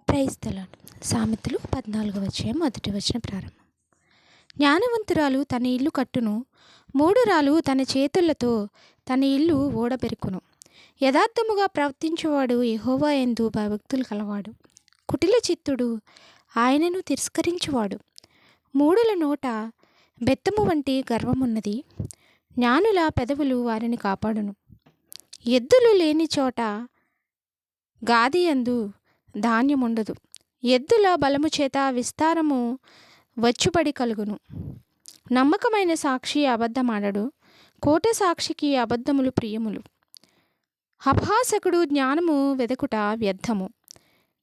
Praise the lord. సామెతలు 14వ అధ్యాయం 1వ వచనం ప్రారంభం. జ్ఞానవంతురాలు తన ఇల్లు కట్టును, మూఢురాలు తన చేతులతో తన ఇల్లు ఓడబెరుకును. యథార్థముగా ప్రవర్తించువాడు యెహోవా యందు భయభక్తులు కలవాడు. కుటిల చిత్తుడు ఆయనను తిరస్కరించువాడు. మూఢుల నోట బెత్తము వంటి గర్వమున్నది, జ్ఞానుల పెదవులు వారిని కాపాడును. ఎద్దులు లేని చోట గాదియందు ధాన్యముండదు. ఎద్దుల బలము చేత విస్తారము వచ్చుబడి కలుగును. నమ్మకమైన సాక్షి అబద్ధమాడడు, కోట సాక్షికి అబద్ధములు ప్రియములు. అపహాసకుడు జ్ఞానము వెదకుట వ్యర్థము,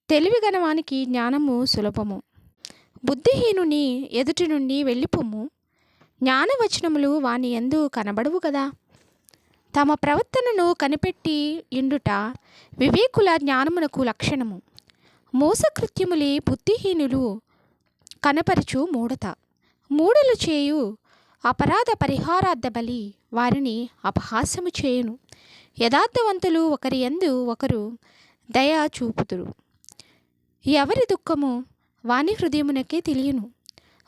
తెలివిగనవానికి జ్ఞానము సులభము. బుద్ధిహీనుని ఎదుటి నుండి వెళ్ళిపోము, జ్ఞానవచనములు వాని యందు కనబడవు కదా. తమ ప్రవర్తనను కనిపెట్టి ఇండుట వివేకుల జ్ఞానమునకు లక్షణము. మోసకృత్యములే బుద్ధిహీనులు కనపరచు మూఢత. మూఢులు చేయు అపరాధ పరిహారార్థ బలి వారిని అపహాస్యము చేయును. యథార్థవంతులు ఒకరి యందు ఒకరు దయ చూపుదురు. ఎవరి దుఃఖము వాని హృదయమునకే తెలియను.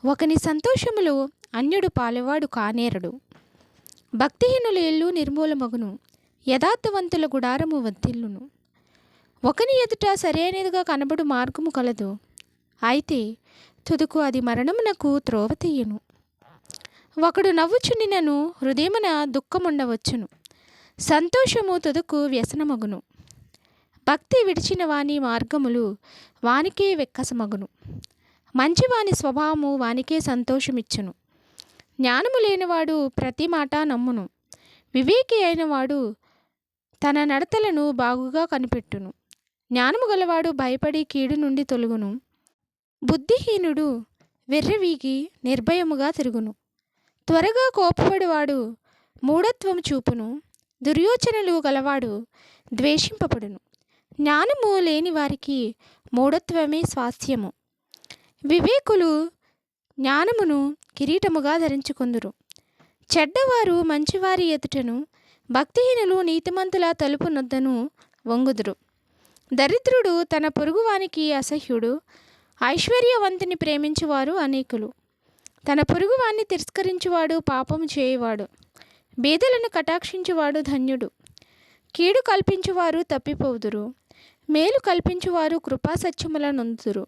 ఒకని సంతోషములో అన్యుడు పాలువాడు కానేరడు. భక్తిహీనుల ఇల్లు నిర్మూలమగును, యథార్థవంతుల గుడారము వర్ధిల్లును. ఒకని ఎదుట సరైనదిగా కనబడు మార్గము కలదు, అయితే తుదకు అది మరణమునకు త్రోవ తీయును. ఒకడు నవ్వుచునినను హృదయమున దుఃఖముండవచ్చును, సంతోషము తుదకు వ్యసనమగును. భక్తి విడిచిన వాని మార్గములు వానికే వెక్కసమగును, మంచివాని స్వభావము వానికే సంతోషమిచ్చును. జ్ఞానము లేనివాడు ప్రతి మాట నమ్మును, వివేకి అయినవాడు తన నడతలను బాగుగా కనిపెట్టును. జ్ఞానము గలవాడు భయపడి కీడు నుండి తొలగును, బుద్ధిహీనుడు వెర్రవీగి నిర్భయముగా తిరుగును. త్వరగా కోపపడువాడు మూఢత్వము చూపును, దుర్యోచనలు గలవాడు ద్వేషింపబడును. జ్ఞానము లేని వారికి మూఢత్వమే స్వాస్థ్యము, వివేకులు జ్ఞానమును కిరీటముగా ధరించుకొందురు. చెడ్డవారు మంచివారి ఎదుటను, భక్తిహీనులు నీతిమంతుల తలుపు నొద్దను వంగుదురు. దరిద్రుడు తన పొరుగువానికి అసహ్యుడు, ఐశ్వర్యవంతుని ప్రేమించువారు అనేకులు. తన పొరుగువాన్ని తిరస్కరించువాడు పాపము చేయువాడు, బీదలను కటాక్షించువాడు ధన్యుడు. కీడు కల్పించువారు తప్పిపోదురు, మేలు కల్పించువారు కృపాసత్యముల నొందుదురు.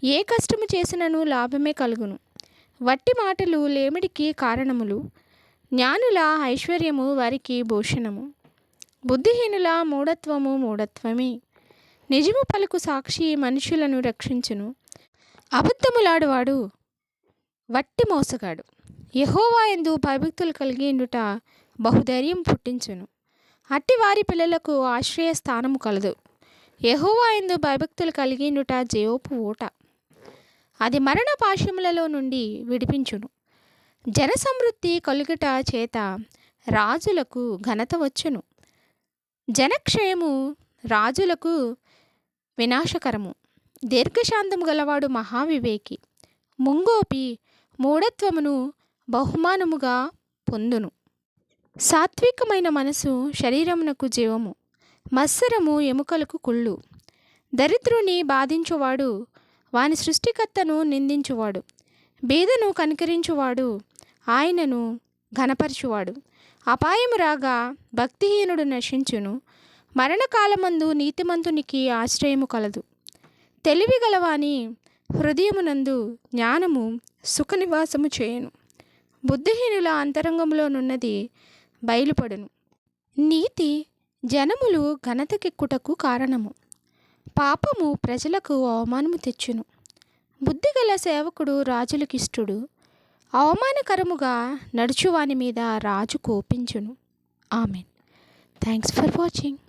ఏ కష్టము చేసినను లాభమే కలుగును, వట్టి మాటలు లేమిడికి కారణములు. జ్ఞానుల ఐశ్వర్యము వారికి భూషణము, బుద్ధిహీనుల మూఢత్వము మూఢత్వమే. నిజము పలుకు సాక్షి మనుషులను రక్షించును, అబద్ధములాడువాడు వట్టి మోసగాడు. యెహోవా యందు భయభక్తులు కలిగిండుట బహుధైర్యం పుట్టించును, అట్టి వారి పిల్లలకు ఆశ్రయ స్థానము కలదు. యెహోవా యందు భయభక్తులు కలిగిండుట జయోపు ఊట, అది మరణ పాశములలో నుండి విడిపించును. జనసమృద్ధి కలుగుట చేత రాజులకు ఘనత వచ్చును, జనక్షయము రాజులకు వినాశకరము. దీర్ఘశాంతము గలవాడు మహావివేకి, ముంగోపి మూఢత్వమును బహుమానముగా పొందును. సాత్వికమైన మనసు శరీరమునకు జీవము, మత్సరము ఎముకలకు కుళ్ళు. దరిద్రుని బాధించువాడు వాని సృష్టికర్తను నిందించువాడు, బీదను కనికరించువాడు ఆయనను ఘనపరచువాడు. అపాయము రాగా భక్తిహీనుడు నశించును, మరణకాలమందు నీతిమంతునికి ఆశ్రయము కలదు. తెలివి గలవాని హృదయమునందు జ్ఞానము సుఖనివాసము చేయును, బుద్ధిహీనుల అంతరంగంలోనున్నది బయలుపడును. నీతి జనములు ఘనతకెక్కుటకు కారణము, పాపము ప్రజలకు అవమానము తెచ్చును. బుద్ధిగల సేవకుడు రాజులకిష్టుడు, అవమానకరముగా నడుచువాని మీద రాజు కోపించును. ఆమెన్. Thanks for watching.